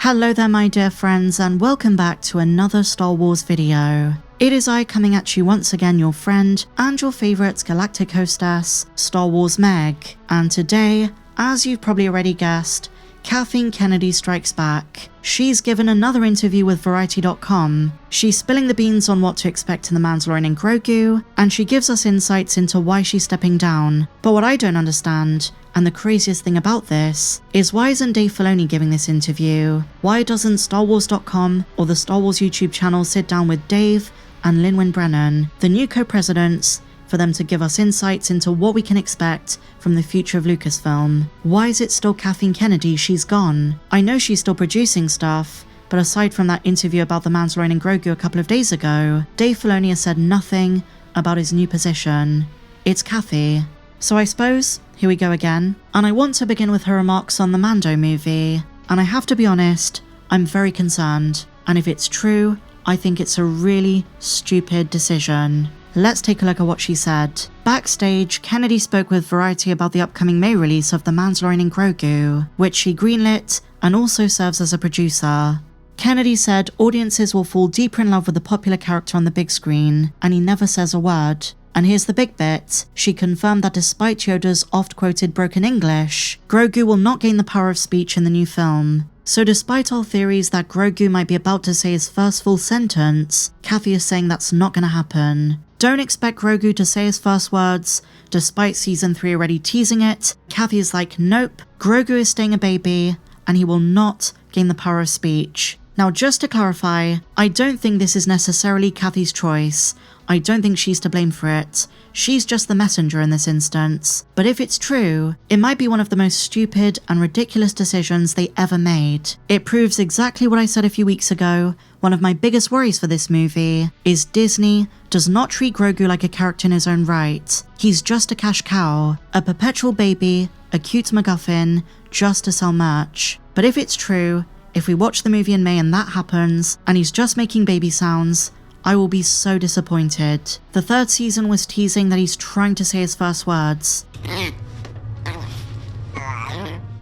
Hello there my dear friends, and welcome back to another Star Wars video. It is I coming at you once again, your friend and your favourite galactic hostess, Star Wars Meg, and today, as you've probably already guessed, Kathleen Kennedy strikes back. She's given another interview with Variety.com. She's spilling the beans on what to expect in The Mandalorian and Grogu, and she gives us insights into why she's stepping down. But what I don't understand, and the craziest thing about this, is why isn't Dave Filoni giving this interview? Why doesn't StarWars.com or the Star Wars YouTube channel sit down with Dave and Lin Brennan, the new co-presidents, for them to give us insights into what we can expect from the future of Lucasfilm? Why is it still Kathleen Kennedy? She's gone. I know she's still producing stuff, but aside from that interview about The Mandalorian and Grogu a couple of days ago, Dave Filoni has said nothing about his new position. It's Kathy. So I suppose, here we go again. And I want to begin with her remarks on the Mando movie. And I have to be honest, I'm very concerned. And if it's true, I think it's a really stupid decision. Let's take a look at what she said. Backstage, Kennedy spoke with Variety about the upcoming May release of The Mandalorian and Grogu, which she greenlit and also serves as a producer. Kennedy said audiences will fall deeper in love with the popular character on the big screen, and he never says a word. And here's the big bit. She confirmed that despite Yoda's oft-quoted broken English, Grogu will not gain the power of speech in the new film. So despite all theories that Grogu might be about to say his first full sentence, Kathy is saying that's not going to happen. Don't expect Grogu to say his first words. Despite season 3 already teasing it, Kathy is like, nope, Grogu is staying a baby, and he will not gain the power of speech. Now just to clarify, I don't think this is necessarily Kathy's choice. I don't think she's to blame for it. She's just the messenger in this instance. But if it's true, it might be one of the most stupid and ridiculous decisions they ever made. It proves exactly what I said a few weeks ago. One of my biggest worries for this movie is Disney does not treat Grogu like a character in his own right. He's just a cash cow, a perpetual baby, a cute MacGuffin, just to sell merch. But if it's true, if we watch the movie in May and that happens, and he's just making baby sounds, I will be so disappointed. The third season was teasing that he's trying to say his first words.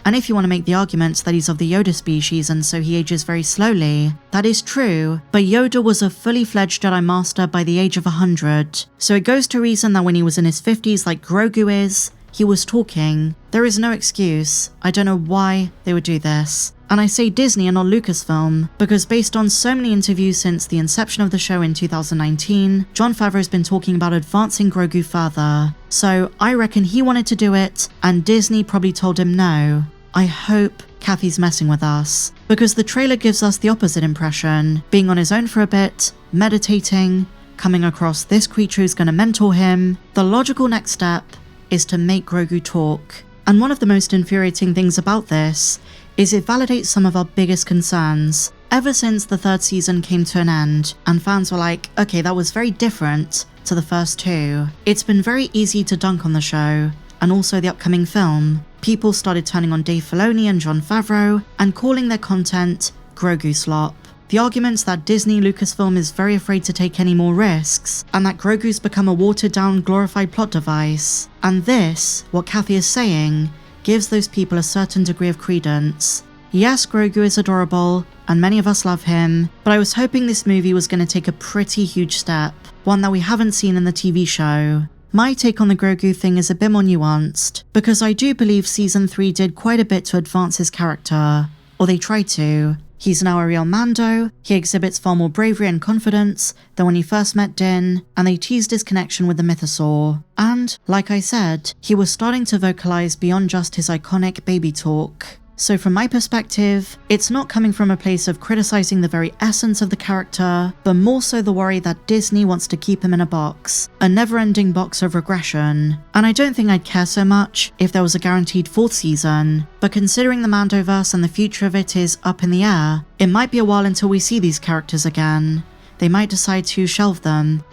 And if you want to make the argument that he's of the Yoda species and so he ages very slowly, that is true, but Yoda was a fully fledged Jedi Master by the age of 100. So it goes to reason that when he was in his 50s like Grogu is, he was talking. There is no excuse. I don't know why they would do this. And I say Disney and not Lucasfilm, because based on so many interviews since the inception of the show in 2019, Jon Favreau has been talking about advancing Grogu further. So I reckon he wanted to do it, and Disney probably told him no. I hope Kathy's messing with us, because the trailer gives us the opposite impression, being on his own for a bit, meditating, coming across this creature who's going to mentor him. The logical next step is to make Grogu talk. And one of the most infuriating things about this is it validates some of our biggest concerns. Ever since the third season came to an end, and fans were like, okay, that was very different to the first two, it's been very easy to dunk on the show, and also the upcoming film. People started turning on Dave Filoni and Jon Favreau, and calling their content Grogu slop. The arguments that Disney Lucasfilm is very afraid to take any more risks, and that Grogu's become a watered-down, glorified plot device. And this, what Kathy is saying, gives those people a certain degree of credence. Yes, Grogu is adorable, and many of us love him, but I was hoping this movie was going to take a pretty huge step, one that we haven't seen in the TV show. My take on the Grogu thing is a bit more nuanced, because I do believe season 3 did quite a bit to advance his character, or they tried to. He's now a real Mando, he exhibits far more bravery and confidence than when he first met Din, and they teased his connection with the Mythosaur. And, like I said, he was starting to vocalize beyond just his iconic baby talk. So from my perspective, it's not coming from a place of criticizing the very essence of the character, but more so the worry that Disney wants to keep him in a box, a never-ending box of regression. And I don't think I'd care so much if there was a guaranteed 4th season, but considering the Mandoverse and the future of it is up in the air, it might be a while until we see these characters again. They might decide to shelve them.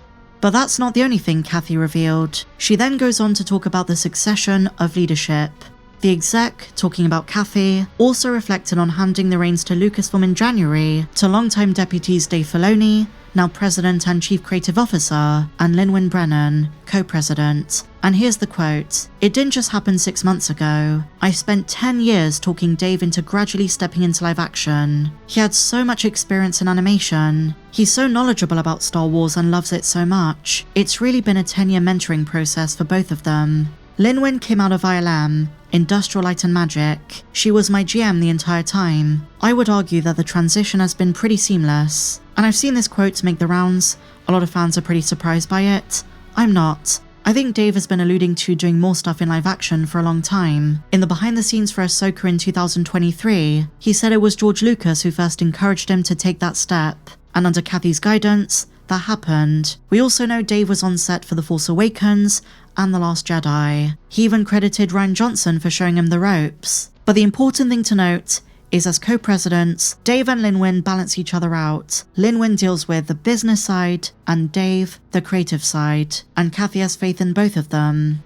But that's not the only thing Kathy revealed. She then goes on to talk about the succession of leadership. The exec, talking about Kathy, also reflected on handing the reins to Lucasfilm in January to longtime deputies Dave Filoni, now President and Chief Creative Officer, and Lin-Wyn Brennan, co-president. And here's the quote: "It didn't just happen 6 months ago. I spent 10 years talking Dave into gradually stepping into live action. He had so much experience in animation. He's so knowledgeable about Star Wars and loves it so much. It's really been a 10-year mentoring process for both of them." Lin-Wyn came out of ILM, Industrial Light and Magic. She was my GM the entire time. I would argue that the transition has been pretty seamless. And I've seen this quote make the rounds. A lot of fans are pretty surprised by it. I'm not. I think Dave has been alluding to doing more stuff in live action for a long time. In the behind the scenes for Ahsoka in 2023, he said it was George Lucas who first encouraged him to take that step. And under Kathy's guidance, that happened. We also know Dave was on set for The Force Awakens and The Last Jedi. He even credited Rian Johnson for showing him the ropes. But the important thing to note is, as co-presidents, Dave and Lin-Wyn balance each other out. Lin-Wyn deals with the business side, and Dave, the creative side. And Kathy has faith in both of them.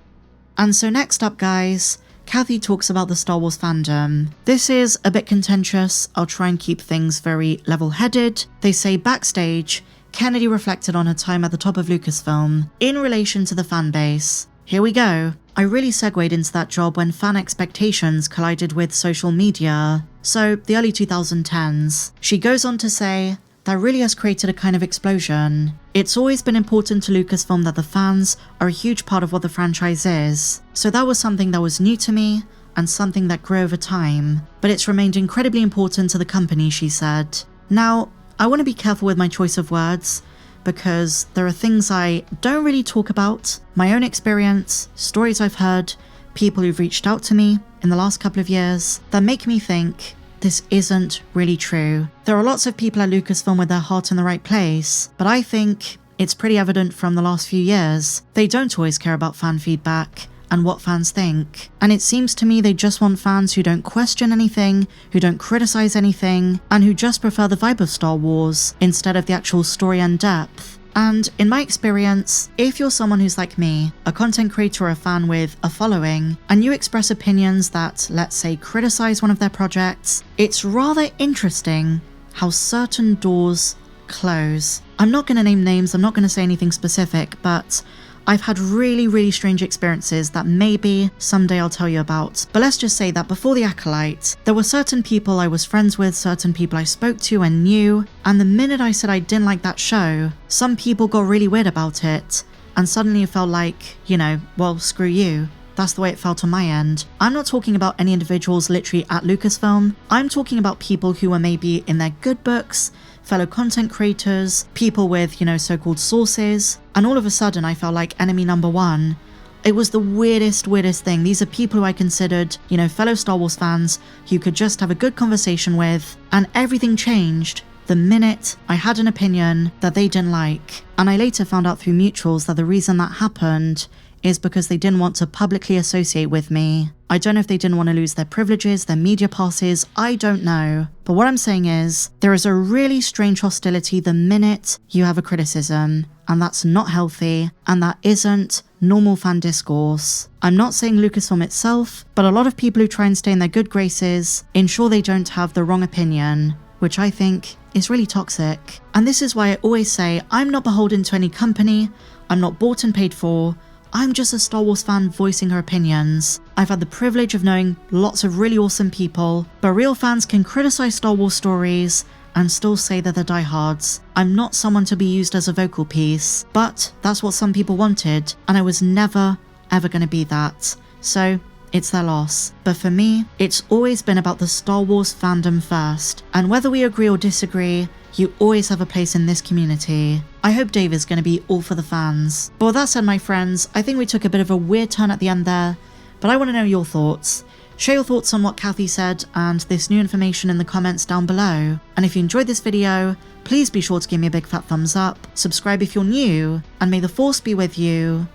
And so next up, guys, Kathy talks about the Star Wars fandom. This is a bit contentious. I'll try and keep things very level-headed. They say backstage, Kennedy reflected on her time at the top of Lucasfilm in relation to the fan base. Here we go. I really segued into that job when fan expectations collided with social media. So, the early 2010s. She goes on to say, that really has created a kind of explosion. It's always been important to Lucasfilm that the fans are a huge part of what the franchise is. So that was something that was new to me, and something that grew over time. But it's remained incredibly important to the company, she said. Now, I want to be careful with my choice of words, because there are things I don't really talk about, my own experience, stories I've heard, people who've reached out to me in the last couple of years, that make me think this isn't really true. There are lots of people at Lucasfilm with their heart in the right place, but I think it's pretty evident from the last few years, they don't always care about fan feedback and what fans think. And it seems to me they just want fans who don't question anything, who don't criticize anything, and who just prefer the vibe of Star Wars instead of the actual story and depth. And in my experience, if you're someone who's like me, a content creator or a fan with a following, and you express opinions that, let's say, criticize one of their projects, it's rather interesting how certain doors close. I'm not going to name names, I'm not going to say anything specific, but I've had really strange experiences that maybe someday I'll tell you about. But let's just say that before The Acolyte, there were certain people I was friends with, certain people I spoke to and knew, and the minute I said I didn't like that show, some people got really weird about it, and suddenly it felt like, you know, well, screw you. That's the way it felt on my end. I'm not talking about any individuals literally at Lucasfilm. I'm talking about people who were maybe in their good books, fellow content creators, people with, you know, so-called sources, and all of a sudden I felt like enemy number one. It was the weirdest thing. These are people who I considered, you know, fellow Star Wars fans who could just have a good conversation with, and everything changed the minute I had an opinion that they didn't like. And I later found out through mutuals that the reason that happened is because they didn't want to publicly associate with me. I don't know if they didn't want to lose their privileges, their media passes, I don't know. But what I'm saying is, there is a really strange hostility the minute you have a criticism, and that's not healthy, and that isn't normal fan discourse. I'm not saying Lucasfilm itself, but a lot of people who try and stay in their good graces ensure they don't have the wrong opinion, which I think is really toxic. And this is why I always say, I'm not beholden to any company, I'm not bought and paid for, I'm just a Star Wars fan voicing her opinions. I've had the privilege of knowing lots of really awesome people, but real fans can criticize Star Wars stories and still say that they're diehards. I'm not someone to be used as a vocal piece, but that's what some people wanted, and I was never, ever going to be that. So, it's their loss. But for me, it's always been about the Star Wars fandom first, and whether we agree or disagree, you always have a place in this community. I hope Dave is going to be all for the fans. But with that said, my friends, I think we took a bit of a weird turn at the end there, but I want to know your thoughts. Share your thoughts on what Kathy said and this new information in the comments down below. And if you enjoyed this video, please be sure to give me a big fat thumbs up, subscribe if you're new, and may the Force be with you,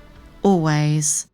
always.